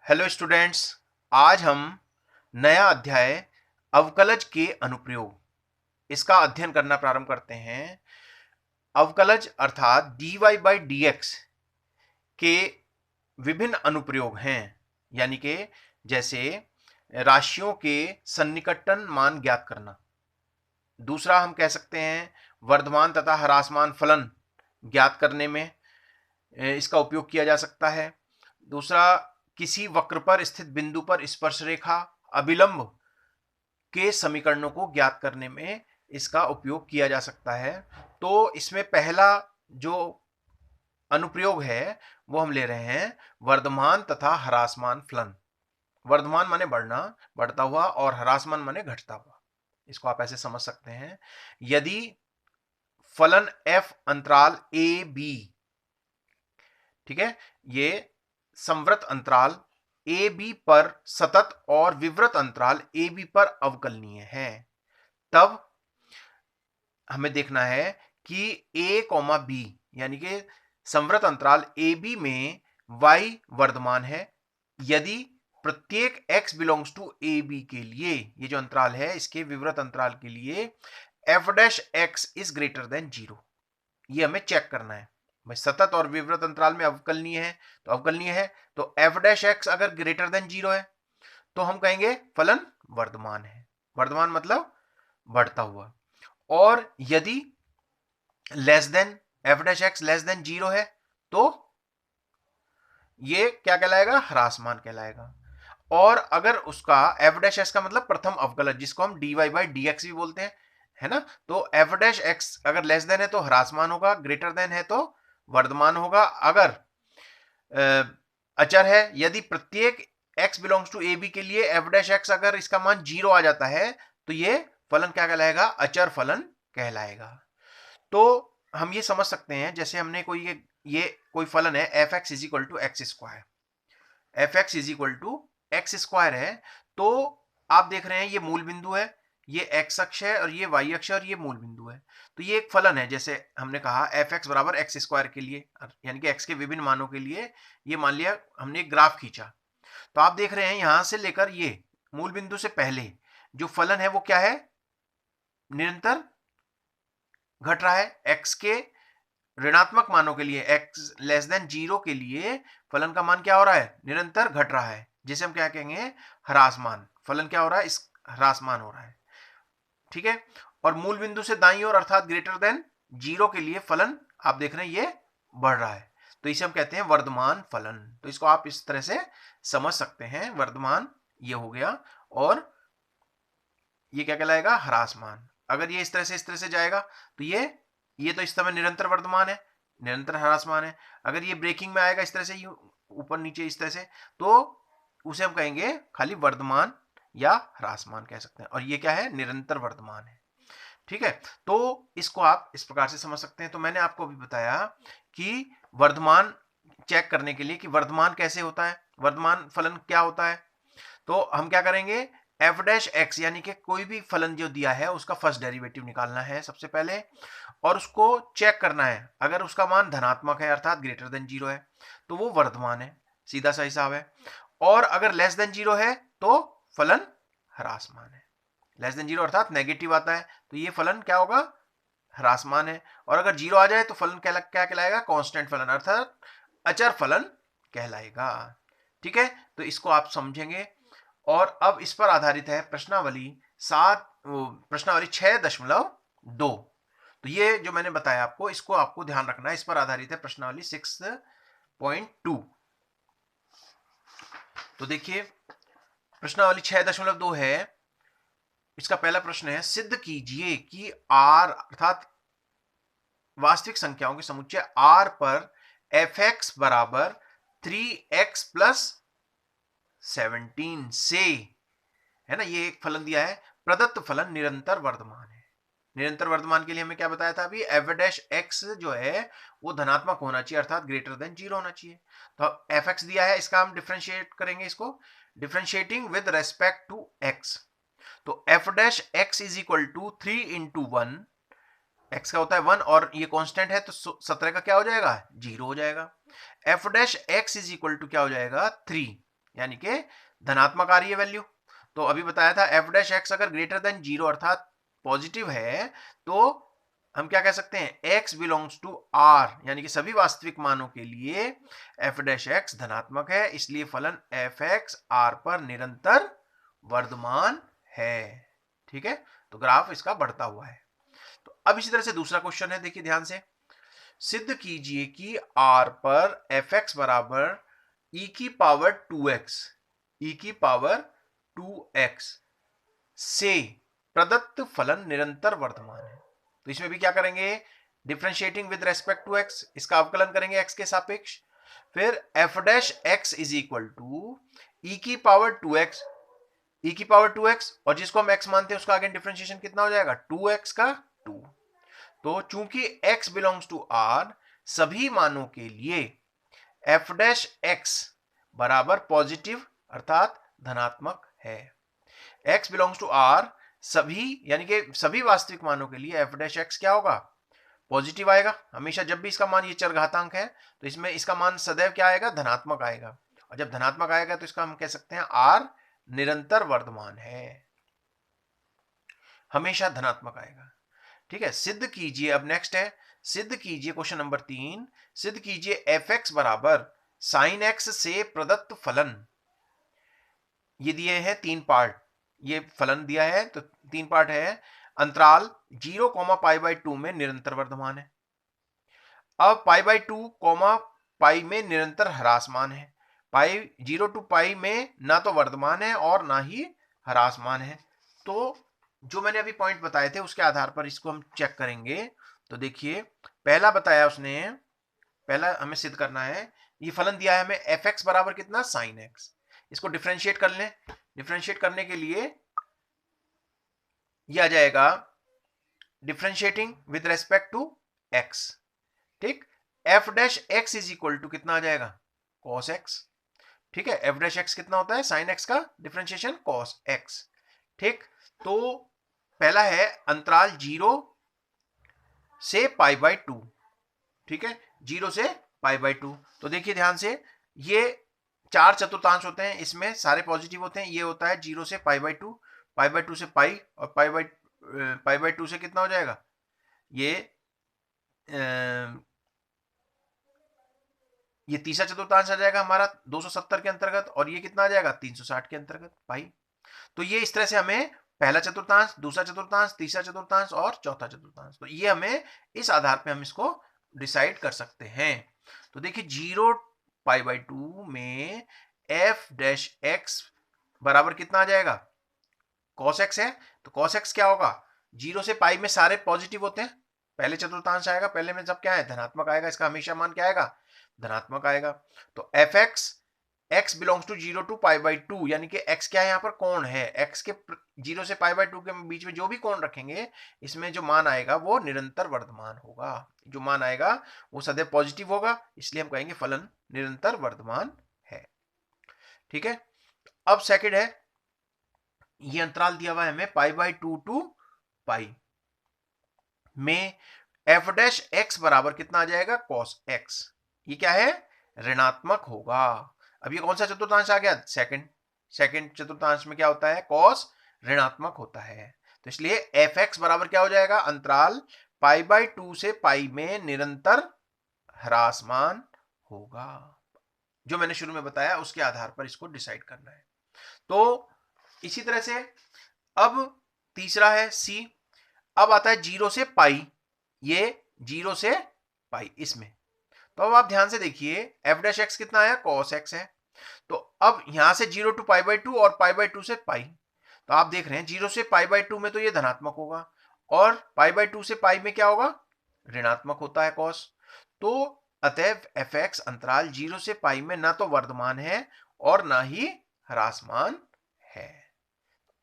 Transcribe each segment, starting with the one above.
Hello students, आज हम नया अध्याय अवकलज के अनुप्रयोग इसका अध्ययन करना प्रारंभ करते हैं। अवकलज अर्थात dy बाई dx के विभिन्न अनुप्रयोग हैं, यानी कि जैसे राशियों के सन्निकटन मान ज्ञात करना। दूसरा हम कह सकते हैं वर्धमान तथा ह्रासमान फलन ज्ञात करने में इसका उपयोग किया जा सकता है। दूसरा, किसी वक्र पर स्थित बिंदु पर स्पर्श रेखा अभिलंब के समीकरणों को ज्ञात करने में इसका उपयोग किया जा सकता है। तो इसमें पहला जो अनुप्रयोग है वो हम ले रहे हैं वर्धमान तथा ह्रासमान फलन। वर्धमान माने बढ़ना, बढ़ता हुआ, और ह्रासमान माने घटता हुआ। इसको आप ऐसे समझ सकते हैं, यदि फलन f अंतराल a b, ठीक है, ये संवृत अंतराल ए बी पर सतत और विवृत अंतराल ए बी पर अवकलनीय है, तब हमें देखना है कि ए कॉमा बी यानी कि संवृत अंतराल ए बी में y वर्धमान है यदि प्रत्येक x belongs to A B के लिए, ये जो अंतराल है इसके विवृत अंतराल के लिए f dash x is greater than 0। ये हमें चेक करना है भाई, सतत और विवृत अंतराल में अवकलनीय है तो अवकलनीय है, तो f डैश x अगर ग्रेटर देन 0 है तो हम कहेंगे फलन वर्धमान है। वर्धमान मतलब बढ़ता हुआ। और यदि less than f dash x less than 0 है तो ये क्या कहलाएगा? ह्रासमान कहलाएगा। और अगर उसका f डैश x का मतलब प्रथम अवकलज, जिसको हम dy बाई dx भी बोलते हैं, है ना, तो f डैश x अगर लेस देन है तो ह्रासमान होगा, ग्रेटर देन है तो वर्धमान होगा। अगर अचर है, यदि प्रत्येक x belongs to A B के लिए f डैश x अगर इसका मान 0 आ जाता है तो ये फलन क्या कहलाएगा? अचर फलन कहलाएगा। तो हम ये समझ सकते हैं, जैसे हमने ये कोई फलन है f x is equal to x square, f x is equal to x square है, तो आप देख रहे हैं ये मूल बिंदु है, ये एक्स अक्ष है और ये वाई अक्ष है और ये मूल बिंदु है। तो ये एक फलन है, जैसे हमने कहा एफ एक्स बराबर एक्स स्क्वायर के लिए, यानी कि एक्स के विभिन्न मानों के लिए ये मान लिया हमने एक ग्राफ खींचा। तो आप देख रहे हैं यहां से लेकर ये मूल बिंदु से पहले जो फलन है वो क्या है? निरंतर घट रहा है। एक्स के ऋणात्मक मानों के लिए, एक्स लेस देन 0 के लिए फलन का मान क्या हो रहा है? निरंतर घट रहा है, जिसे हम क्या कहेंगे? ह्रासमान। फलन क्या हो रहा है? इस ह्रासमान हो रहा है, ठीक है। और मूल बिंदु से दाईं ओर अर्थात ग्रेटर देन 0 के लिए फलन आप देख रहे हैं ये बढ़ रहा है, तो इसे हम कहते हैं वर्धमान फलन। तो इसको आप इस तरह से समझ सकते हैं, वर्धमान ये हो गया, और ये क्या कहलाएगा? ह्रासमान। अगर ये इस तरह से जाएगा तो ये तो इस समय निरंतर वर्धमान है, निरंतर ह्रासमान है। अगर ये ब्रेकिंग में आएगा इस तरह से, ऊपर नीचे इस तरह से, तो उसे हम कहेंगे खाली वर्धमान या ह्रासमान कह सकते हैं, और ये क्या है? निरंतर वर्धमान है, ठीक है। तो इसको आप इस प्रकार से समझ सकते हैं। तो मैंने आपको अभी बताया कि वर्धमान चेक करने के लिए कि वर्धमान कैसे होता है, वर्धमान फलन क्या होता है, तो हम क्या करेंगे? f डैश एक्स यानी कि कोई भी फलन जो दिया है उसका फर्स्ट डेरिवेटिव निकालना है सबसे पहले, और उसको चेक करना है। अगर उसका मान धनात्मक है अर्थात ग्रेटर देन 0 है तो वो वर्धमान है, सीधा सा हिसाब है। और अगर लेस देन 0 है तो फलन ह्रासमान है। लेस देन 0 अर्थात नेगेटिव आता है तो ये फलन क्या होगा? ह्रासमान है। और अगर 0 आ जाए तो फलन क्या कहलाएगा? कांस्टेंट फलन अर्थात अचर फलन कहलाएगा, ठीक है। तो इसको आप समझेंगे। और अब इस पर आधारित है प्रश्नावली 6.2। तो ये जो मैंने बताया आपको, इसको आपको ध्यान रखना है, इस पर आधारित है प्रश्नावली 6.2। तो देखिए प्रश्नावली 6.2 है। इसका पहला प्रश्न है, सिद्ध कीजिए कि r अर्थात वास्तविक संख्याओं के समुच्चय r पर f(x) बराबर 3x प्लस 17 से, है ना, ये एक फलन दिया है, प्रदत्त फलन निरंतर वर्धमान है। निरंतर वर्धमान के लिए हमें क्या बताया था अभी? f डैश x जो है वो धनात्मक होना चाहिए अर्थात ग्रेटर देन 0 होना चाहिए। तो f(x) दिया है, इसका हम डिफरेंशिएट करेंगे, इसको differentiating with respect to x। तो f dash x is equal to 3 into 1, x का होता है 1 और ये कांस्टेंट है तो 17 का क्या हो जाएगा? 0 हो जाएगा। f dash x is equal to क्या हो जाएगा? 3। यानी कि धनात्मक आ रही है वैल्यू। तो अभी बताया था एफ डैश एक्स अगर ग्रेटर देन 0 अर्थात पॉजिटिव है तो हम क्या कह सकते हैं, x बिलोंग्स टू r, यानी कि सभी वास्तविक मानों के लिए f डैश x धनात्मक है, इसलिए फलन एफ एक्स आर पर निरंतर वर्धमान है। ठीक है, तो ग्राफ इसका बढ़ता हुआ है। तो अब इसी तरह से दूसरा क्वेश्चन है, देखिए ध्यान से, सिद्ध कीजिए कि r पर एफ एक्स बराबर e की पावर 2x, e की पावर 2x से प्रदत्त फलन निरंतर वर्धमान है। तो इसमें भी क्या करेंगे, differentiating with respect to x, इसका अवकलन करेंगे x के सापेक्ष, फिर f dash x is equal to e की पावर 2x, e की पावर 2x, और जिसको हम x मानते हैं उसका आगे डिफरेंशिएशन कितना हो जाएगा, 2x का 2। तो चूंकि x बिलोंग्स टू r, सभी मानों के लिए f डैश x बराबर पॉजिटिव अर्थात धनात्मक है। x बिलोंग्स टू r, सभी यानी कि सभी वास्तविक मानों के लिए f डैश x क्या होगा, पॉजिटिव आएगा हमेशा। जब भी इसका मान ये चरघातांक है तो इसमें इसका मान सदैव क्या आएगा, धनात्मक आएगा, और जब धनात्मक आएगा तो इसका हम कह सकते हैं r निरंतर वर्धमान है, हमेशा धनात्मक आएगा। ठीक है, सिद्ध कीजिए, अब नेक्स्ट है सिद्ध कीजिए, क्वेश्चन नंबर 3, सिद्ध कीजिए एफ एक्स बराबर साइन एक्स से प्रदत्त फलन। ये दिए हैं 3 पार्ट, ये फलन दिया है तो 3 पार्ट है। अंतराल 0,π/2 में निरंतर वर्धमान है। अब π/2, पाई में निरंतर ह्रासमान है। पाई 0 to पाई में ना तो वर्धमान है और ना ही ह्रासमान है। तो जो मैंने अभी पॉइंट बताए थे उसके आधार पर इसको हम चेक करेंगे। तो देखिए, पहला बताया उसने, पहला हमें सिद्ध करना है, ये फलन दिया है हमें एफ एक्स बराबर कितना, साइन एक्स। इसको डिफरेंशिएट कर लें, डिफरेंशिएट करने के लिए यह आ जाएगा differentiating with respect to x. ठीक, f dash x is equal to कितना आ जाएगा, कॉस एक्स। ठीक है, एफ डैश एक्स कितना होता है, साइन एक्स का डिफरेंशिएशन कॉस एक्स। ठीक, तो पहला है अंतराल 0 से π/2। ठीक है, 0 से π/2। तो देखिए ध्यान से, ये 4 चतुर्थांश होते हैं, इसमें सारे पॉजिटिव होते हैं। ये होता है 0 से π/2, π/2 से पाई, और π/2 से कितना हो जाएगा, ये तीसरा चतुर्थांश आ जाएगा हमारा 270 के अंतर्गत, और ये कितना आ जाएगा 360 के अंतर्गत पाई। तो ये इस तरह से हमें पहला चतुर्थांश, दूसरा चतुर्थांश, तीसरा चतुर्थांश और चौथा चतुर्थांश, तो ये हमें इस आधार पे हम इसको डिसाइड कर सकते हैं। तो देखिए 0π/2 में एफ डैश एक्स बराबर कितना आ जाएगा, कॉस एक्स है। तो कॉस एक्स क्या होगा, 0 से पाई में सारे पॉजिटिव होते हैं, पहले चतुर्थांश आएगा, पहले में जब क्या है, धनात्मक आएगा, इसका हमेशा मान क्या आएगा, धनात्मक आएगा। तो एफ एक्स, x बिलोंग्स टू 0 to π/2, यानी कि x क्या है, यहाँ पर कोण है, x के 0 से π/2 के बीच में जो भी कोण रखेंगे, इसमें जो मान आएगा वो निरंतर वर्धमान होगा, जो मान आएगा वो सदैव पॉजिटिव होगा, इसलिए हम कहेंगे फलन निरंतर वर्धमान है। ठीक है, अब सेकंड है, ये अंतराल दिया हुआ है हमें π/2 to पाई में f डैश x बराबर कितना आ जाएगा, cos x। ये क्या है, ऋणात्मक होगा। अब ये कौन सा चतुर्थांश आ गया, सेकंड चतुर्थांश में क्या होता है, cos ऋणात्मक होता है। तो इसलिए एफ एक्स बराबर क्या हो जाएगा, अंतराल π/2 से पाई में निरंतर ह्रासमान होगा। जो मैंने शुरू में बताया उसके आधार पर इसको डिसाइड करना है। तो इसी तरह से अब तीसरा है सी, अब आता है 0 से पाई, ये 0 से पाई इसमें। तो अब आप ध्यान से देखिए, एफ डैश एक्स कितना आया, कॉस एक्स है। तो अब यहां से 0 to π/2 और π/2 से पाई, तो आप देख रहे हैं 0 से π/2 में तो ये धनात्मक होगा, और π/2 से पाई में क्या होगा, ऋणात्मक होता है कॉस। तो अतएव एफ एक्स अंतराल 0 से पाई में ना तो वर्धमान है और ना ही ह्रासमान है।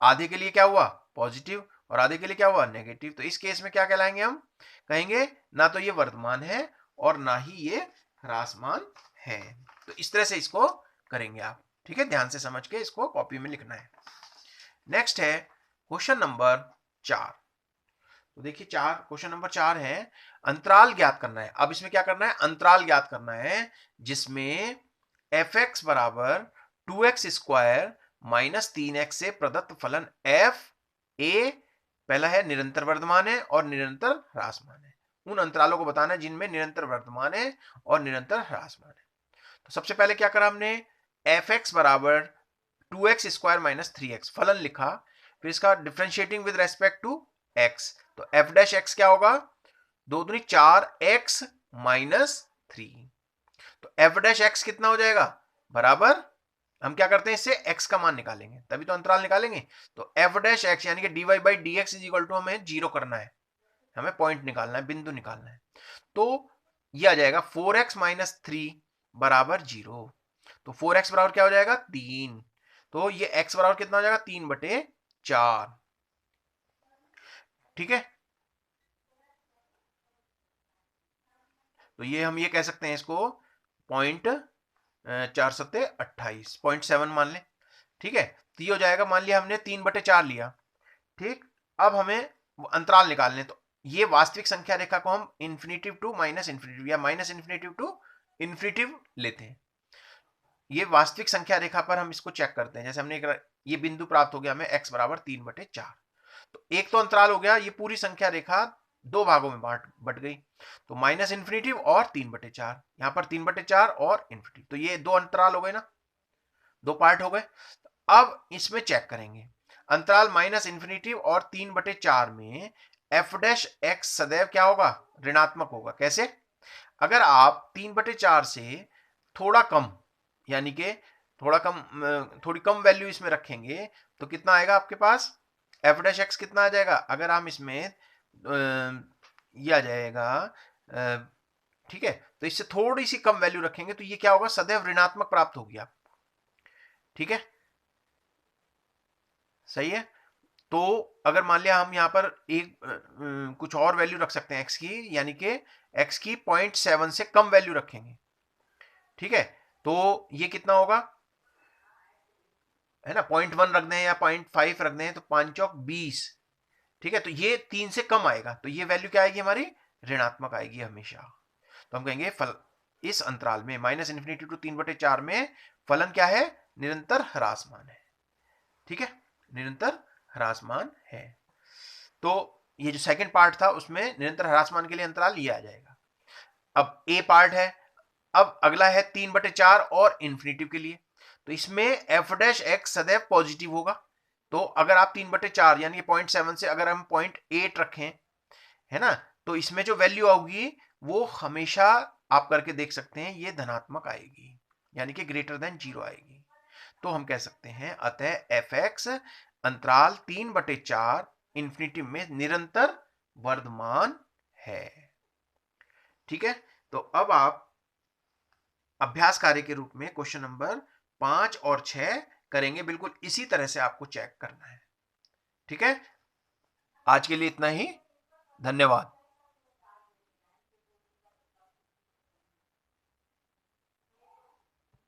आधे के लिए क्या हुआ, पॉजिटिव, और आधे के लिए क्या हुआ, नेगेटिव। तो इस केस में क्या कहलाएंगे, हम कहेंगे ना तो ये वर्धमान है और ना ही ये ह्रासमान है। तो इस तरह से इसको करेंगे आप। ठीक है, ध्यान से समझ के इसको कॉपी में लिखना है। नेक्स्ट है क्वेश्चन नंबर 4। तो देखिए क्वेश्चन नंबर 4 है, अंतराल ज्ञात करना है। अब इसमें क्या करना है, अंतराल ज्ञात करना है जिसमें एफ एक्स बराबर 2x² माइनस 3x से प्रदत्त फलन f a पहला है निरंतर वर्धमान है और निरंतर ह्रासमान है। उन अंतरालों को बताना है जिनमें निरंतर वर्धमान है और निरंतर ह्रासमान है। तो सबसे पहले क्या करा हमने, fx बराबर 2x² माइनस 3x फलन लिखा, फिर इसका differentiating with respect to x, तो f डैश x क्या होगा, 2 दूनी 4x माइनस 3। तो f डैश x कितना हो जाएगा, बराबर हम क्या करते हैं, इससे x का मान निकालेंगे तभी तो अंतराल निकालेंगे। तो f डैश x यानी कि dy by d x is equal to हमें 0 करना है, हमें पॉइंट निकालना है, बिंदु निकालना है। तो ये आ जाएगा 4x माइनस 3 बराबर 0। तो 4x बराबर क्या हो जाएगा, 3। तो ये x बराबर कितना हो जाएगा, 3/4। ठीक है, तो ये हम ये कह सकते हैं इसको 0.4 0.7 मान लें। ठीक है, तो ये हो जाएगा, मान लिया हमने 3/4 लिया। ठीक, अब हमें अंतराल निकालने, तो ये वास्तविक संख्या रेखा को हम इन्फिनिटिव टू माइनस इन्फिनिटिव या माइनस इन्फिनिटिव टू इन्फिनिटिव लेते हैं। ये वास्तविक संख्या रेखा पर हम इसको चेक करते हैं। जैसे हमने ये बिंदु प्राप्त हो गया हमें x बराबर 3/4। तो एक तो अंतराल हो गया, ये पूरी संख्या रेखा दो भागों में बट गई, तो माइनस इन्फिनिटिव और 3/4, यहां पर 3/4 और इन्फिनिटिव, तो ये दो अंतराल हो गए ना, दो पार्ट हो गए। अब इसमें चेक करेंगे, अंतराल माइनस इन्फिनिटिव और 3/4 में f डैश x सदैव क्या होगा, ऋणात्मक होगा। कैसे, अगर आप 3/4 से थोड़ा कम, यानी कि थोड़ी कम वैल्यू इसमें रखेंगे तो कितना आएगा आपके पास, f डैश x कितना आ जाएगा, अगर हम इसमें ये आ जाएगा, ठीक है, तो इससे थोड़ी सी कम वैल्यू रखेंगे तो ये क्या होगा, सदैव ऋणात्मक प्राप्त होगी आप। ठीक है, सही है। तो अगर मान लिया हम यहां पर एक कुछ और वैल्यू रख सकते हैं x की, यानी कि x की 0.7 से कम वैल्यू रखेंगे। ठीक है, तो ये कितना होगा, है ना, 0.1 रख दें या 0.5 रख दें तो 5 चौक 20। ठीक है, तो ये 3 से कम आएगा, तो ये वैल्यू क्या आएगी हमारी, ऋणात्मक आएगी हमेशा। तो हम कहेंगे इस अंतराल में माइनस इन्फिनिटी टू 3/4 में फलन क्या है, निरंतर ह्रासमान है। ठीक है, निरंतर ह्रासमान है। तो ये जो सेकंड पार्ट था उसमें निरंतर ह्रासमान के लिए अंतराल ये आ जाएगा। अब ए पार्ट है, अब अगला है 3/4 और इन्फिनिटिव के लिए, तो इसमें f डैश x सदैव पॉजिटिव होगा। तो अगर आप 3/4 यानी 0.7 से अगर हम 0.8 रखें, है ना, तो इसमें जो वैल्यू आएगी वो हमेशा आप करके देख सकते हैं, ये धनात्मक आएगी, यानी कि ग्रेटर देन 0 आएगी। तो हम कह सकते हैं अतः fx अंतराल 3/4 इन्फिनिटी में निरंतर वर्धमान है। ठीक है, तो अब आप अभ्यास कार्य के रूप में क्वेश्चन नंबर 5 और 6 करेंगे, बिल्कुल इसी तरह से आपको चेक करना है। ठीक है, आज के लिए इतना ही, धन्यवाद।